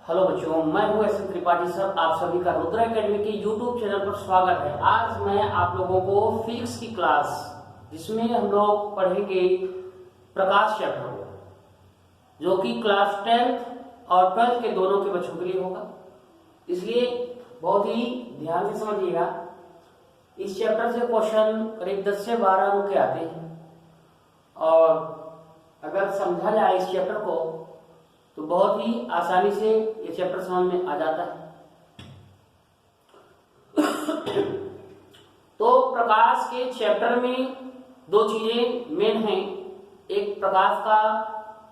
Hello बच्चों, मैं हूं एस त्रिपाठी सर। आप सभी का रुद्र एकेडमी के यूट्यूब चैनल पर स्वागत है। आज मैं आप लोगों को फिजिक्स की क्लास जिसमें हम लोग पढ़ेंगे प्रकाश चैप्टर को, जो कि क्लास 10th और 12th के दोनों के बच्चों के लिए होगा। इसलिए बहुत ही ध्यान से समझिएगा। इस चैप्टर से क्वेश्चन करीब 10 से 12 अंक के आते हैं, और अगर समझा जाए इस चैप्टर को तो बहुत ही आसानी से ये चैप्टर समझ में आ जाता है। तो प्रकाश के चैप्टर में दो चीजें मेन हैं, एक प्रकाश का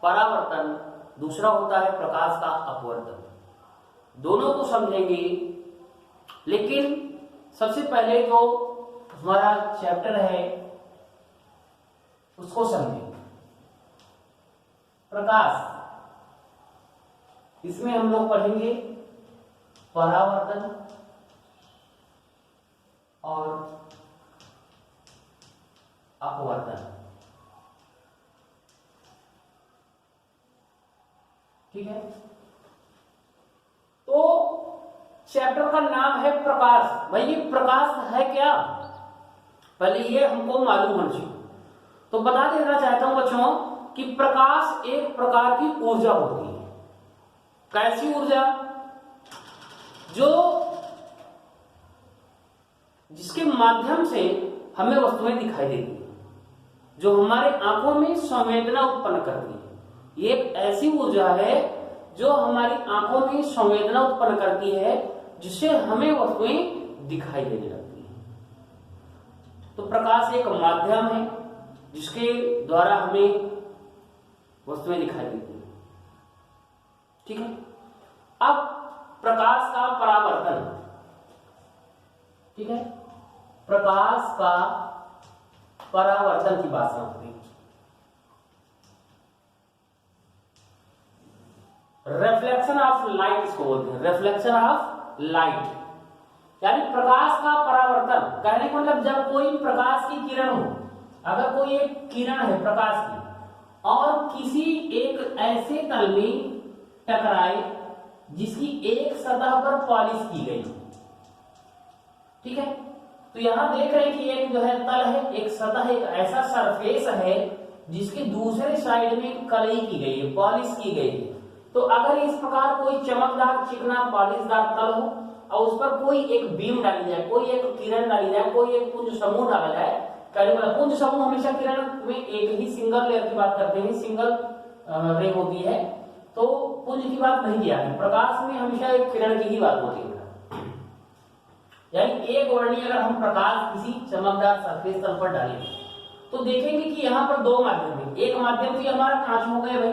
परावर्तन, दूसरा होता है प्रकाश का अपवर्तन। दोनों को समझेंगे, लेकिन सबसे पहले जो हमारा चैप्टर है उसको समझेंगे। प्रकाश, इसमें हम लोग पढ़ेंगे परावर्तन और अपवर्तन। ठीक है, तो चैप्टर का नाम है प्रकाश। भाई ये प्रकाश है क्या, पहले ये हमको मालूम होना चाहिए। तो बता देना चाहता हूं बच्चों कि प्रकाश एक प्रकार की ऊर्जा होती है। कैसी ऊर्जा? जो जिसके माध्यम से हमें वस्तुएं दिखाई देती है, जो हमारे आंखों में संवेदना उत्पन्न करती है। ये एक ऐसी ऊर्जा है जो हमारी आंखों में संवेदना उत्पन्न करती है, जिससे हमें वस्तुएं दिखाई देने लगती है। तो प्रकाश एक माध्यम है जिसके द्वारा हमें वस्तुएं दिखाई देती है। ठीक है, अब प्रकाश का परावर्तन। ठीक है, प्रकाश का परावर्तन की बात समझते हैं। रिफ्लेक्शन ऑफ लाइट इसको बोलते हैं, रिफ्लेक्शन ऑफ लाइट, यानी प्रकाश का परावर्तन। कहने का मतलब जब कोई प्रकाश की किरण हो, अगर कोई एक किरण है प्रकाश की और किसी एक ऐसे तल में टकराए जिसकी एक सतह पर पॉलिश की गई। ठीक है, तो यहां देख रहे हैं कि एक जो है तल है, एक सतह, एक ऐसा सरफेस है जिसके दूसरे साइड में कलई की गई है, पॉलिश की गई है। तो अगर इस प्रकार कोई चमकदार, चिकना, पॉलिशदार तल हो और उस पर कोई एक बीम डाली जाए, कोई एक किरण डाली जाए, कोई एक पुंज समूह डाला जाए। पुंज समूह हमेशा किरण में एक ही सिंगल लेयर की बात करते हैं, सिंगल रे होती है, तो पुंज की बात नहीं किया है। प्रकाश में हमेशा एक किरण की ही बात होती है। यानी एक वर्णी अगर हम प्रकाश किसी चमकदार सरफेस तल पर डालें तो देखेंगे कि यहाँ पर दो माध्यम है। एक माध्यम तो हमारा कांच हो गया भाई,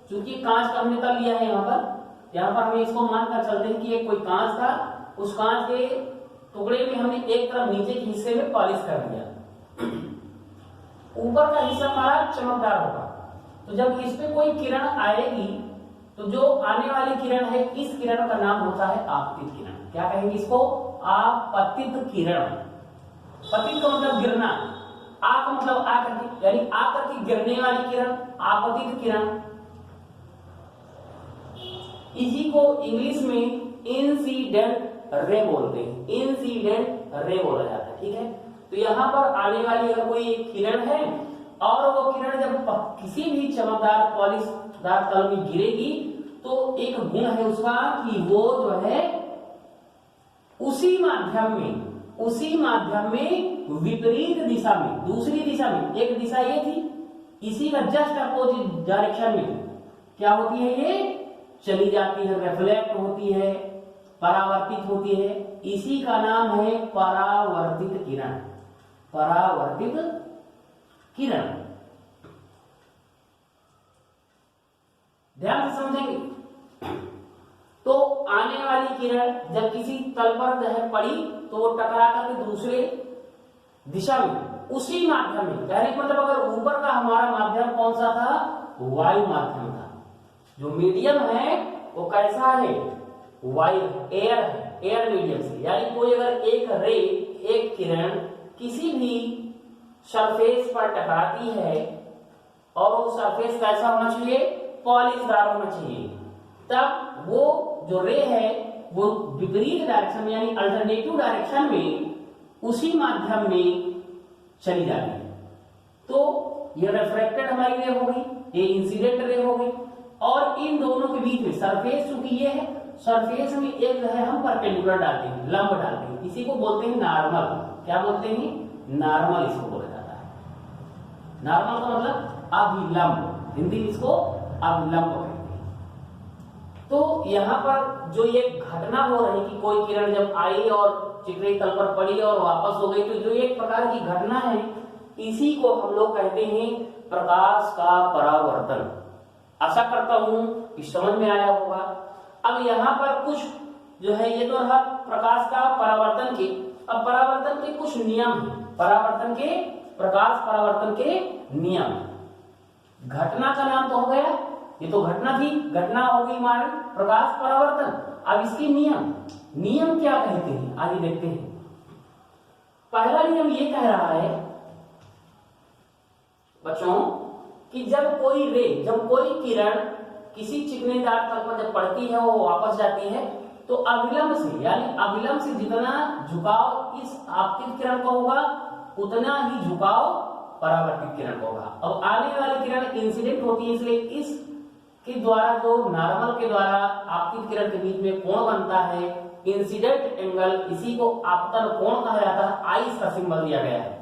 क्योंकि कांच का हमने तल लिया है यहाँ पर हम इसको मानकर चलते हैं कि एक कोई कांच था, उस कांच के टुकड़े में हमने एक तरफ नीचे के हिस्से में पॉलिश कर दिया, ऊपर का हिस्सा हमारा चमकदार होगा। तो जब इस पे कोई किरण आएगी तो जो आने वाली किरण है, इस किरण का नाम होता है आपतित किरण। क्या कहेंगे इसको? आपतित किरण। पतित का मतलब गिरना, आ का मतलब आकर के, यानी आकर के गिरने वाली किरण, आपतित किरण। इसी को इंग्लिश में इंसिडेंट रे बोलते हैं, इंसिडेंट रे बोला जाता है। ठीक है, तो यहाँ पर आने वाली अगर कोई एक किरण है और वो किरण जब किसी भी चमकदार पॉलिशदार तल में गिरेगी तो एक गुण है उसका कि वो जो है उसी माध्यम में विपरीत दिशा में, दूसरी दिशा में, एक दिशा ये थी, इसी का जस्ट अपोजिट डायरेक्शन में क्या होती है, ये चली जाती है, रिफ्लेक्ट होती है, परावर्तित होती है। इसी का नाम है परावर्तित किरण। परावर्तित किरण, ध्यान से समझेंगे। तो आने वाली किरण जब किसी तल पर जो है पड़ी तो वो टकरा करके दूसरे दिशा में, उसी माध्यम में, कहने का मतलब अगर ऊपर का हमारा माध्यम कौन सा था, वायु माध्यम था। जो मीडियम है वो कैसा है, वायु, एयर है, एयर मीडियम से। यानी कोई अगर एक रे, एक किरण किसी भी सरफेस पर टकराती है और वो सरफेस कैसा होना चाहिए, पॉलिशदार होना चाहिए, तब वो जो रे है वो विपरीत डायरेक्शन में यानी अल्टरनेटिव डायरेक्शन में उसी माध्यम में चली जाती है। तो ये रिफ्रैक्टेड हमारी रे हो गई, ये इंसिडेंट रे हो गई, और इन दोनों के बीच में सरफेस चूंकि ये है, सरफेस में एक जो है हम परपेंडिकुलर डालते हैं, लंब डालते हैं, इसी को बोलते हैं नॉर्मल। क्या बोलते हैं? नॉर्मल इसको बोला जाता है। नॉर्मल का मतलब अभिलंब, हिंदी में इसको अभिलंब कहते हैं। तो यहाँ पर जो ये घटना हो रही कि कोई किरण जब आई और चिकने तल पर पड़ी और वापस हो गई, तो जो एक प्रकार की घटना है इसी को हम लोग कहते हैं प्रकाश का परावर्तन। आशा करता हूं कि समझ में आया होगा। अब यहाँ पर कुछ जो है ये तो रहा प्रकाश का परावर्तन के, अब परावर्तन के कुछ नियम हैं, परावर्तन के, प्रकाश परावर्तन के नियम। घटना का नाम तो हो गया, ये तो घटना थी, घटना हो गई हमारी प्रकाश परावर्तन। अब इसके नियम, नियम क्या कहते हैं आगे देखते हैं। पहला नियम ये कह रहा है बच्चों कि जब कोई रे, जब कोई किरण किसी चिकनेदार तल पर जब पड़ती है वो वापस जाती है, तो अविलंब से यानी अविलंब से जितना झुकाव इस आपतित किरण का होगा उतना ही झुकाव परावर्तित किरण का होगा। अब आने वाली किरण इंसिडेंट होती है, इसलिए इस के द्वारा जो नॉर्मल के द्वारा आपतित किरण के बीच में कोण बनता है इंसिडेंट एंगल, इसी को आपतन कोण कहा जाता है। आई इसका सिंबल दिया गया है।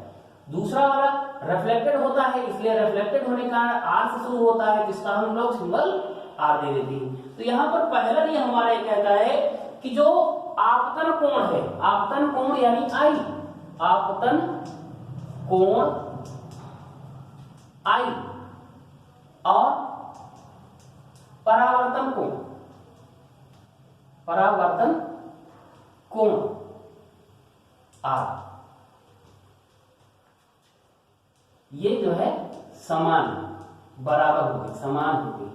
दूसरा वाला रिफ्लेक्टेड होता है, इसलिए रिफ्लेक्टेड होने का आर से शुरू होता है, जिसका हम लोग सिंबल आर दे देते हैं। तो यहाँ पर पहला नियम हमारा ये कहता है कि जो आपतन कोण है, आपतन कोण यानी आई, आपतन कोण आई और परावर्तन कोण, परावर्तन कोण आर, ये जो है समान बराबर हो गई, समान हो गई।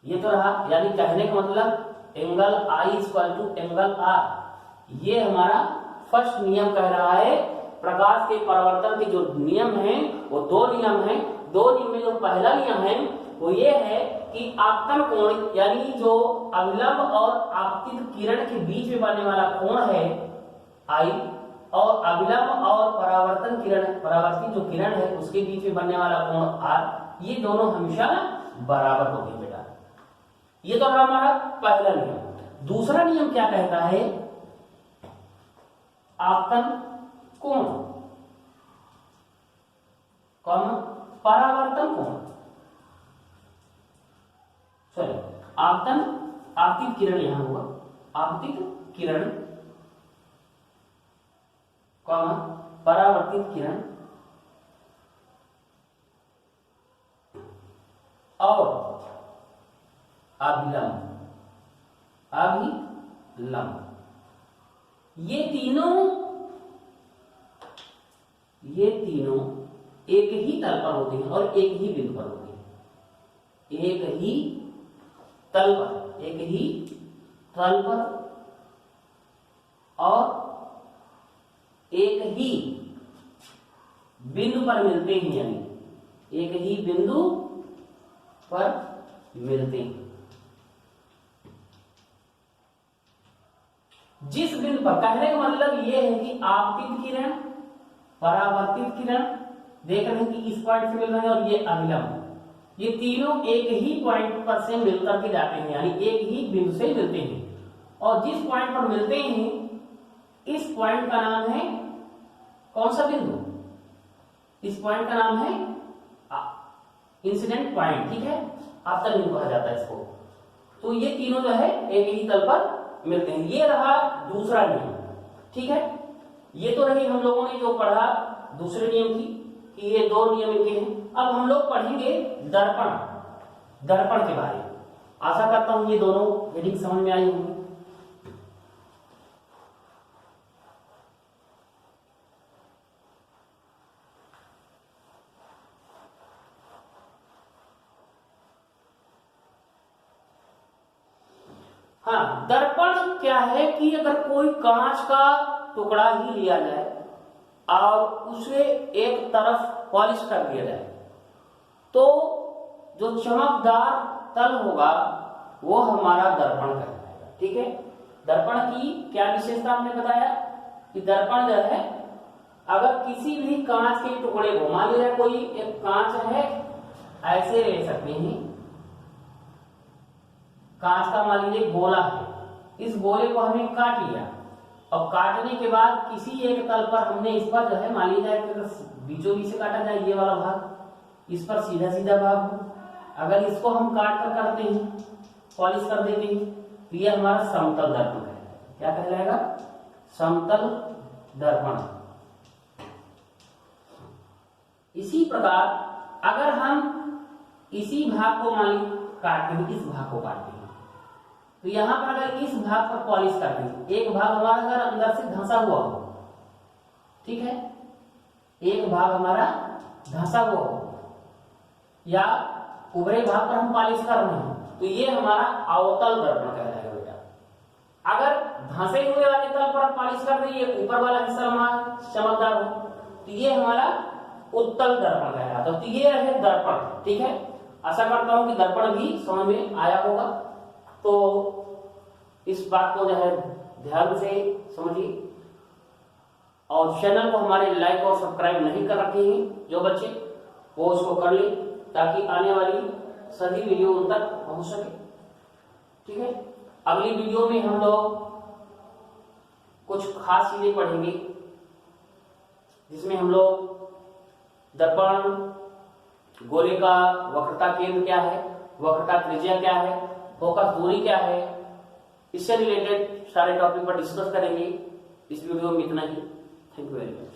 ये तो रहा, यानी कहने का मतलब angle I equal to angle R. ये हमारा फर्स्ट नियम कह रहा है। प्रकाश के परावर्तन के जो नियम हैं वो दो नियम हैं। दो नियम में जो पहला नियम है वो ये है कि आपतन कोण यानी जो अविलंब और आपतित किरण के बीच में बनने वाला कोण है आई, और अविलंब और परावर्तन किरण, परावर्तित जो किरण है उसके बीच में बनने वाला कोण आर, ये दोनों हमेशा बराबर होते हैं बेटा। ये तो हमारा पहला नियम। दूसरा नियम क्या कहता है? आपतन कोण कौन, परावर्तन कोण, सॉरी आपतन, आपतित किरण यहां हुआ, आपतित किरण कौन, परावर्तित किरण और अभिलंब, अभिलंब, ये तीनों एक ही तल पर होते हैं और एक ही बिंदु पर होते हैं। एक ही तल पर, एक ही तल पर और एक ही बिंदु पर मिलते हैं, यानी एक ही बिंदु पर मिलते हैं। जिस बिंदु पर, कहने का मतलब यह है कि आपतित किरण, परावर्तित किरण देख रहे हैं कि इस पॉइंट से मिल रहे हैं और ये अभिलंब, ये तीनों एक ही पॉइंट पर से मिलकर के जाते हैं, यानी एक ही बिंदु से मिलते हैं। और जिस पॉइंट पर मिलते हैं इस पॉइंट का नाम है कौन सा बिंदु? इस पॉइंट का नाम है इंसिडेंट पॉइंट, ठीक है, आपतन बिंदु कहा जाता है इसको। तो ये तीनों जो है एक ही तल पर मिलते हैं। ये रहा दूसरा नियम, ठीक है। ये तो रही हम लोगों ने जो पढ़ा दूसरे नियम की कि ये दो नियम इनके हैं। अब हम लोग पढ़ेंगे दर्पण, दर्पण के बारे में। आशा करता हूं ये दोनों हेडिंग समझ में आई होंगी। हाँ, दर्पण क्या है कि अगर कोई कांच का टुकड़ा ही लिया जाए और उसे एक तरफ पॉलिश कर दिया जाए तो जो चमकदार तल होगा वो हमारा दर्पण कहलाएगा। ठीक है, दर्पण की क्या विशेषता हमने बताया कि दर्पण जो है अगर किसी भी कांच के टुकड़े को, मान लीजिए कोई एक कांच है, ऐसे ले सकते हैं, कांच का मान लीजिए गोला है, इस गोले को हमने काट लिया और काटने के बाद किसी एक तल पर हमने इस पर जो है मान लीजिए बीचों बीच से काटा जाए, ये वाला भाग, इस पर सीधा सीधा भाग हो, अगर इसको हम काट कर करते हैं, पॉलिश कर देते हैं, तो ये हमारा समतल दर्पण है। क्या कहलाएगा? समतल दर्पण। इसी प्रकार अगर हम इसी भाग को मान लीजिए काटते हैं, इस भाग को काटते हैं, तो यहां पर अगर इस भाग पर पॉलिश करते हैं, एक भाग हमारा अगर अंदर से धंसा हुआ हो, ठीक है, एक भाग हमारा धंसा हुआ हो या उभरे भाग पर हम पॉलिश कर रहे हैं, तो ये हमारा अवतल दर्पण कहलाएगा बेटा। अगर धंसे हुए वाले तल पर पॉलिश कर दें, ऊपर वाला हिस्सा हमारा चमकदार हो, तो ये हमारा उत्तल दर्पण कहलाता है। तो ये है दर्पण। ठीक है, आशा करता हूं कि दर्पण भी समझ में आया होगा। तो इस बात को जो है ध्यान से समझिए और चैनल को हमारे लाइक और सब्सक्राइब नहीं कर रखे हैं जो बच्चे, वो उसको कर ले ताकि आने वाली सभी वीडियो उन तक पहुंच सके। ठीक है, अगली वीडियो में हम लोग कुछ खास चीजें पढ़ेंगे जिसमें हम लोग दर्पण, गोले का वक्रता केंद्र क्या है, वक्रता त्रिज्या क्या है, फोकस दूरी क्या है, इससे रिलेटेड सारे टॉपिक पर डिस्कस करेंगे। इस वीडियो में इतना ही। Thank you very much.